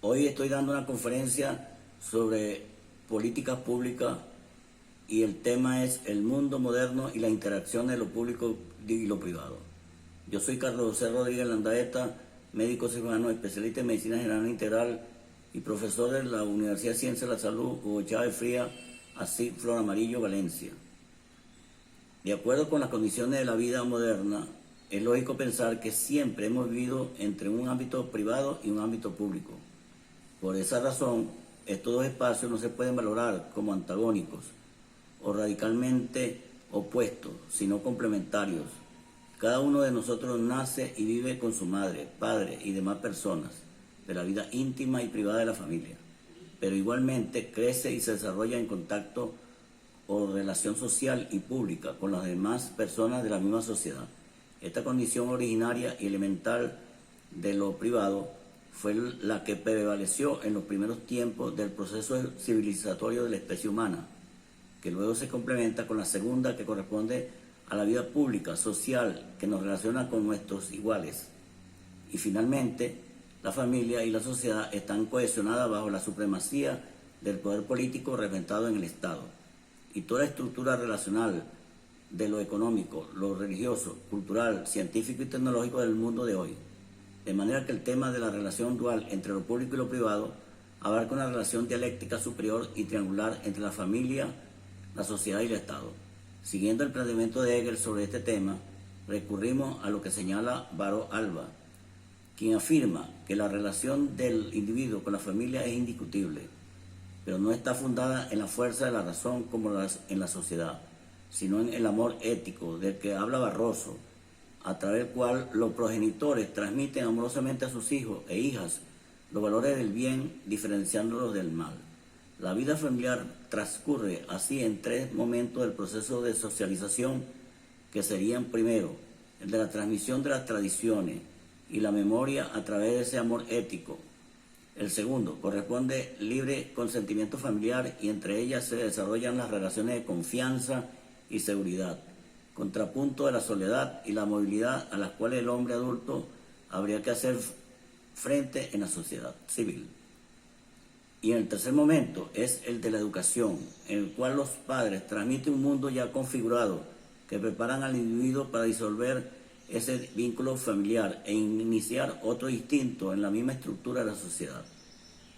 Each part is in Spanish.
Hoy estoy dando una conferencia sobre políticas públicas y el tema es el mundo moderno y la interacción de lo público y lo privado. Yo soy Carlos José Rodríguez Landaeta, médico cirujano, especialista en medicina general integral y profesor de la Universidad de Ciencias de la Salud Hugo Chávez Frías, así Flor Amarillo, Valencia. De acuerdo con las condiciones de la vida moderna, es lógico pensar que siempre hemos vivido entre un ámbito privado y un ámbito público. Por esa razón, estos dos espacios no se pueden valorar como antagónicos o radicalmente opuestos, sino complementarios. Cada uno de nosotros nace y vive con su madre, padre y demás personas de la vida íntima y privada de la familia, pero igualmente crece y se desarrolla en contacto o relación social y pública con las demás personas de la misma sociedad. Esta condición originaria y elemental de lo privado fue la que prevaleció en los primeros tiempos del proceso civilizatorio de la especie humana, que luego se complementa con la segunda, que corresponde a la vida pública, social, que nos relaciona con nuestros iguales. Y finalmente, la familia y la sociedad están cohesionadas bajo la supremacía del poder político representado en el Estado. Y toda estructura relacional de lo económico, lo religioso, cultural, científico y tecnológico del mundo de hoy. De manera que el tema de la relación dual entre lo público y lo privado abarca una relación dialéctica superior y triangular entre la familia, la sociedad y el Estado. Siguiendo el planteamiento de Hegel sobre este tema, recurrimos a lo que señala Baro Alba, quien afirma que la relación del individuo con la familia es indiscutible, pero no está fundada en la fuerza de la razón como en la sociedad, sino en el amor ético del que habla Barroso, a través del cual los progenitores transmiten amorosamente a sus hijos e hijas los valores del bien, diferenciándolos del mal. La vida familiar transcurre así en tres momentos del proceso de socialización, que serían: primero, el de la transmisión de las tradiciones y la memoria a través de ese amor ético. El segundo corresponde libre consentimiento familiar, y entre ellas se desarrollan las relaciones de confianza y seguridad, contrapunto de la soledad y la movilidad a las cuales el hombre adulto habría que hacer frente en la sociedad civil. Y en el tercer momento es el de la educación, en el cual los padres transmiten un mundo ya configurado que preparan al individuo para disolver ese vínculo familiar e iniciar otro distinto en la misma estructura de la sociedad.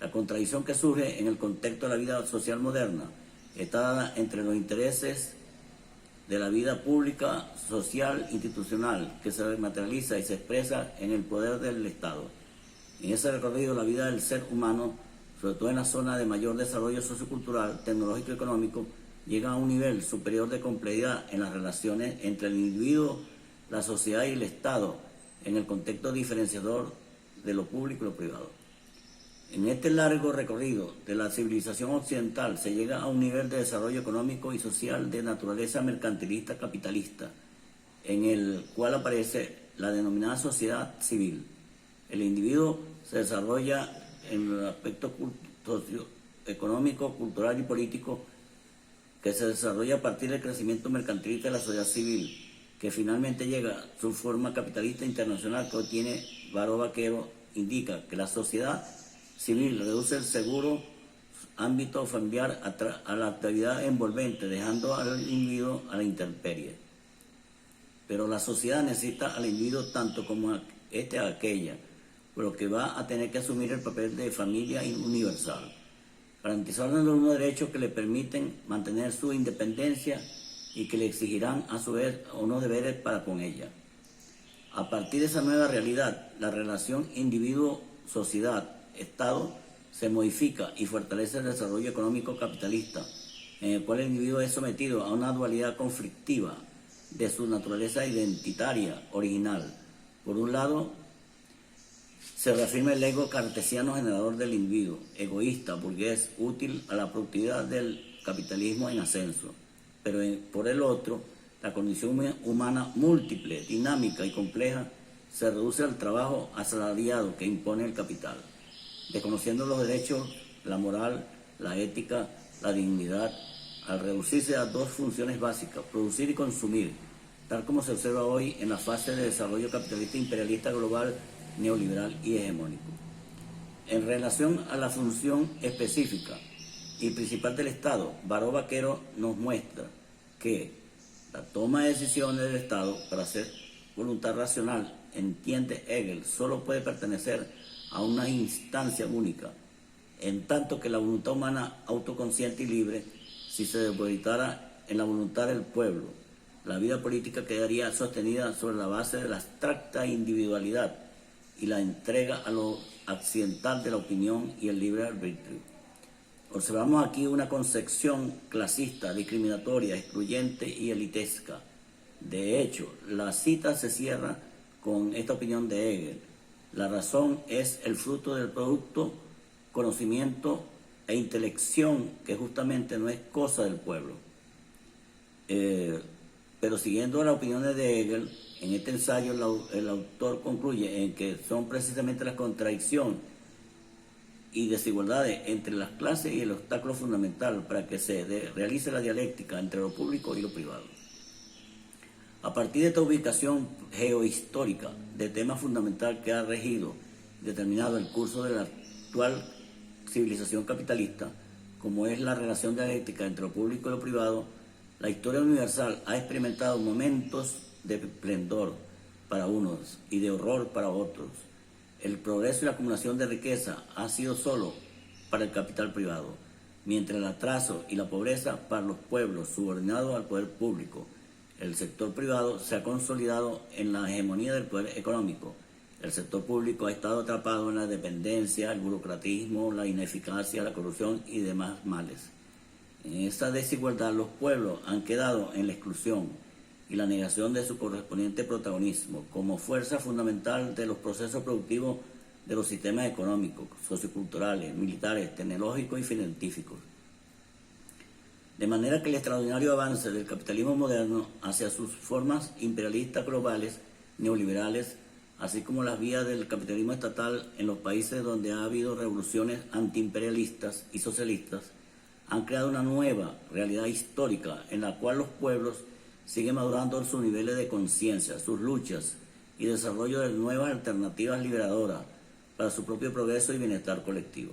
La contradicción que surge en el contexto de la vida social moderna está dada entre los intereses de la vida pública, social, institucional, que se materializa y se expresa en el poder del Estado. En ese recorrido, la vida del ser humano, sobre todo en la zona de mayor desarrollo sociocultural, tecnológico y económico, llega a un nivel superior de complejidad en las relaciones entre el individuo, la sociedad y el Estado, en el contexto diferenciador de lo público y lo privado. En este largo recorrido de la civilización occidental se llega a un nivel de desarrollo económico y social de naturaleza mercantilista capitalista, en el cual aparece la denominada sociedad civil. El individuo se desarrolla en el aspecto socioeconómico, cultural y político, que se desarrolla a partir del crecimiento mercantilista de la sociedad civil, que finalmente llega a su forma capitalista internacional, que hoy tiene Baro Vaquero, indica que la sociedad civil reduce el seguro ámbito familiar a la actividad envolvente, dejando al individuo a la intemperie. Pero la sociedad necesita al individuo tanto como a aquella, por lo que va a tener que asumir el papel de familia universal, garantizarle unos derechos que le permiten mantener su independencia y que le exigirán a su vez unos deberes para con ella. A partir de esa nueva realidad, la relación individuo-sociedad-Estado se modifica y fortalece el desarrollo económico capitalista, en el cual el individuo es sometido a una dualidad conflictiva de su naturaleza identitaria original. Por un lado, se reafirma el ego cartesiano generador del individuo, egoísta, burgués, útil a la productividad del capitalismo en ascenso. Pero por el otro, la condición humana múltiple, dinámica y compleja se reduce al trabajo asalariado que impone el capital, desconociendo los derechos, la moral, la ética, la dignidad, al reducirse a dos funciones básicas: producir y consumir, tal como se observa hoy en la fase de desarrollo capitalista imperialista global, neoliberal y hegemónico. En relación a la función específica y principal del Estado, Baró Vaquero nos muestra que la toma de decisiones del Estado para hacer voluntad racional, entiende Hegel, solo puede pertenecer a una instancia única, en tanto que la voluntad humana autoconsciente y libre, si se depositara en la voluntad del pueblo, la vida política quedaría sostenida sobre la base de la abstracta individualidad y la entrega a lo accidental de la opinión y el libre arbitrio. Observamos aquí una concepción clasista, discriminatoria, excluyente y elitesca. De hecho, la cita se cierra con esta opinión de Hegel. La razón es el fruto del producto, conocimiento e intelección, que justamente no es cosa del pueblo. Pero siguiendo las opiniones de Hegel, en este ensayo el autor concluye en que son precisamente las contradicciones y desigualdades entre las clases y el obstáculo fundamental para que se realice la dialéctica entre lo público y lo privado. A partir de esta ubicación geohistórica de tema fundamental que ha regido y determinado el curso de la actual civilización capitalista, como es la relación dialéctica entre lo público y lo privado, la historia universal ha experimentado momentos de esplendor para unos y de horror para otros. El progreso y la acumulación de riqueza ha sido solo para el capital privado, mientras el atraso y la pobreza para los pueblos subordinados al poder público. El sector privado se ha consolidado en la hegemonía del poder económico. El sector público ha estado atrapado en la dependencia, el burocratismo, la ineficacia, la corrupción y demás males. En esta desigualdad los pueblos han quedado en la exclusión y la negación de su correspondiente protagonismo como fuerza fundamental de los procesos productivos de los sistemas económicos, socioculturales, militares, tecnológicos y científicos. De manera que el extraordinario avance del capitalismo moderno hacia sus formas imperialistas globales, neoliberales, así como las vías del capitalismo estatal en los países donde ha habido revoluciones antiimperialistas y socialistas, han creado una nueva realidad histórica en la cual los pueblos siguen madurando sus niveles de conciencia, sus luchas y desarrollo de nuevas alternativas liberadoras para su propio progreso y bienestar colectivo.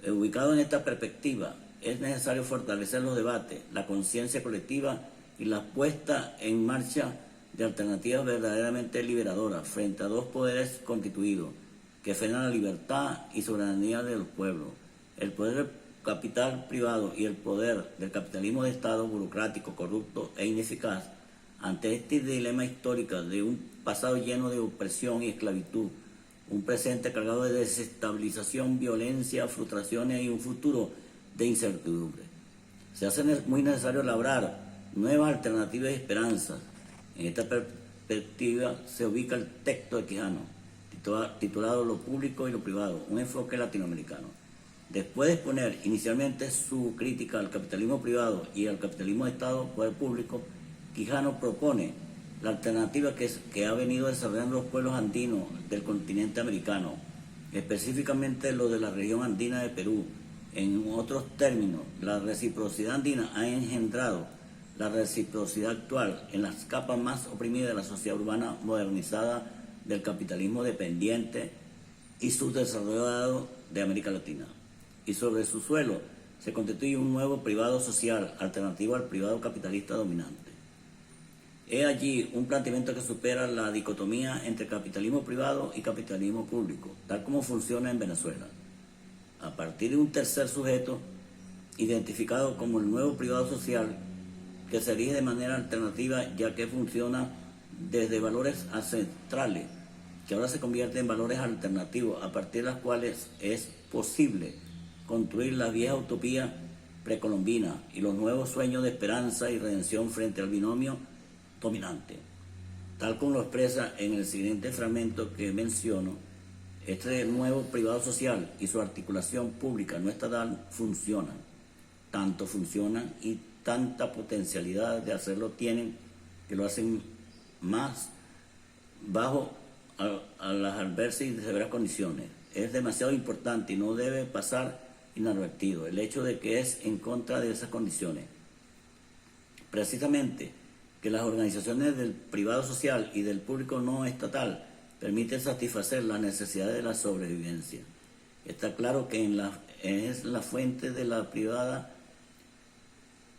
Ubicado en esta perspectiva, es necesario fortalecer los debates, la conciencia colectiva y la puesta en marcha de alternativas verdaderamente liberadoras frente a dos poderes constituidos que frenan la libertad y soberanía de los pueblos: el poder del capital privado y el poder del capitalismo de Estado burocrático, corrupto e ineficaz. Ante este dilema histórico de un pasado lleno de opresión y esclavitud, un presente cargado de desestabilización, violencia, frustraciones y un futuro de incertidumbre, se hace muy necesario labrar nuevas alternativas y esperanzas. En esta perspectiva se ubica el texto de Quijano, titulado Lo público y lo privado, un enfoque latinoamericano. Después de exponer inicialmente su crítica al capitalismo privado y al capitalismo de Estado, poder público, Quijano propone la alternativa que ha venido desarrollando los pueblos andinos del continente americano, específicamente los de la región andina de Perú. En otros términos, la reciprocidad andina ha engendrado la reciprocidad actual en las capas más oprimidas de la sociedad urbana modernizada del capitalismo dependiente y subdesarrollado de América Latina. Y sobre su suelo se constituye un nuevo privado social alternativo al privado capitalista dominante. He allí un planteamiento que supera la dicotomía entre capitalismo privado y capitalismo público, tal como funciona en Venezuela. A partir de un tercer sujeto, identificado como el nuevo privado social, que se erige de manera alternativa ya que funciona desde valores ancestrales, que ahora se convierten en valores alternativos, a partir de los cuales es posible construir la vieja utopía precolombina y los nuevos sueños de esperanza y redención frente al binomio dominante. Tal como lo expresa en el siguiente fragmento que menciono, este nuevo privado social y su articulación pública no estatal funcionan, y tanta potencialidad de hacerlo tienen, que lo hacen más bajo a las adversas y severas condiciones. Es demasiado importante y no debe pasar inadvertido el hecho de que es en contra de esas condiciones. Precisamente que las organizaciones del privado social y del público no estatal permiten satisfacer las necesidades de la sobrevivencia. Está claro que es la fuente de la privada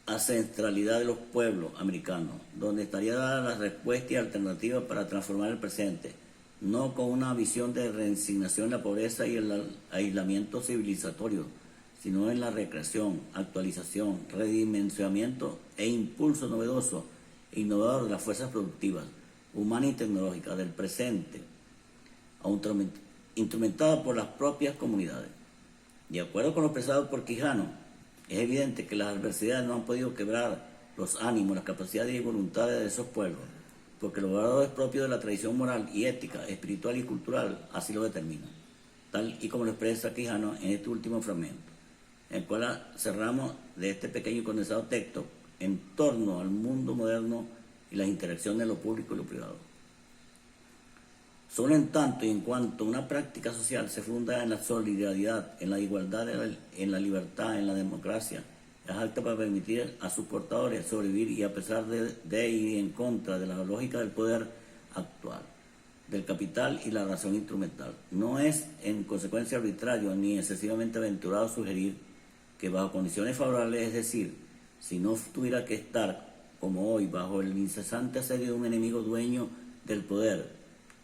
ancestralidad de los pueblos americanos, donde estaría dada la respuesta y alternativa para transformar el presente, no con una visión de resignación en la pobreza y el aislamiento civilizatorio, sino en la recreación, actualización, redimensionamiento e impulso novedoso e innovador de las fuerzas productivas, humanas y tecnológicas del presente, instrumentada por las propias comunidades. De acuerdo con lo expresado por Quijano, es evidente que las adversidades no han podido quebrar los ánimos, las capacidades y voluntades de esos pueblos, porque lo verdadero es propio de la tradición moral y ética, espiritual y cultural, así lo determina, tal y como lo expresa Quijano en este último fragmento, en el cual cerramos de este pequeño y condensado texto en torno al mundo moderno y las interacciones de lo público y lo privado. Solo en tanto y en cuanto una práctica social se funda en la solidaridad, en la igualdad, en la libertad, en la democracia, es apta para permitir a sus portadores sobrevivir y a pesar de y en contra de la lógica del poder actual, del capital y la razón instrumental. No es en consecuencia arbitrario ni excesivamente aventurado sugerir que bajo condiciones favorables, es decir, si no tuviera que estar como hoy bajo el incesante asedio de un enemigo dueño del poder,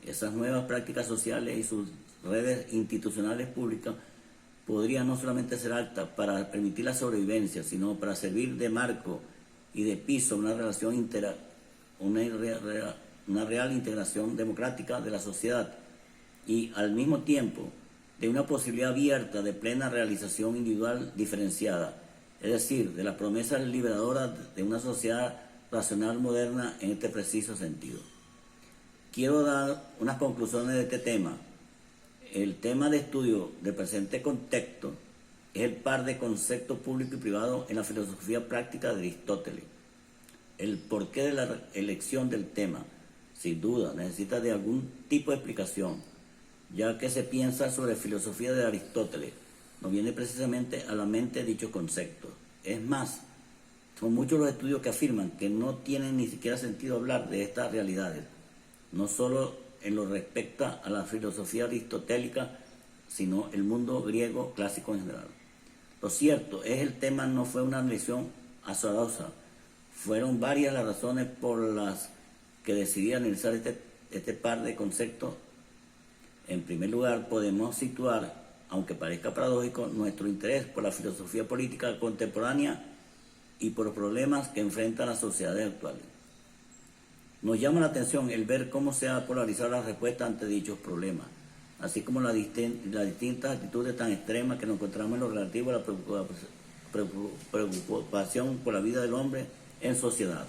esas nuevas prácticas sociales y sus redes institucionales públicas podrían no solamente ser altas para permitir la sobrevivencia, sino para servir de marco y de piso a una una real integración democrática de la sociedad y al mismo tiempo de una posibilidad abierta de plena realización individual diferenciada, es decir, de las promesas liberadoras de una sociedad racional moderna en este preciso sentido. Quiero dar unas conclusiones de este tema. El tema de estudio del presente contexto es el par de conceptos público y privado en la filosofía práctica de Aristóteles. El porqué de la elección del tema, sin duda, necesita de algún tipo de explicación, ya que se piensa sobre filosofía de Aristóteles, nos viene precisamente a la mente dicho concepto. Es más, son muchos los estudios que afirman que no tienen ni siquiera sentido hablar de estas realidades, no solo en lo respecta a la filosofía aristotélica, sino el mundo griego clásico en general. Lo cierto es el tema no fue una elección azarosa, fueron varias las razones por las que decidí analizar este par de conceptos. En primer lugar, podemos situar, aunque parezca paradójico, nuestro interés por la filosofía política contemporánea y por los problemas que enfrentan las sociedades actuales. Nos llama la atención el ver cómo se ha polarizado la respuesta ante dichos problemas, así como las distintas actitudes tan extremas que nos encontramos en lo relativo a la preocupación por la vida del hombre en sociedad.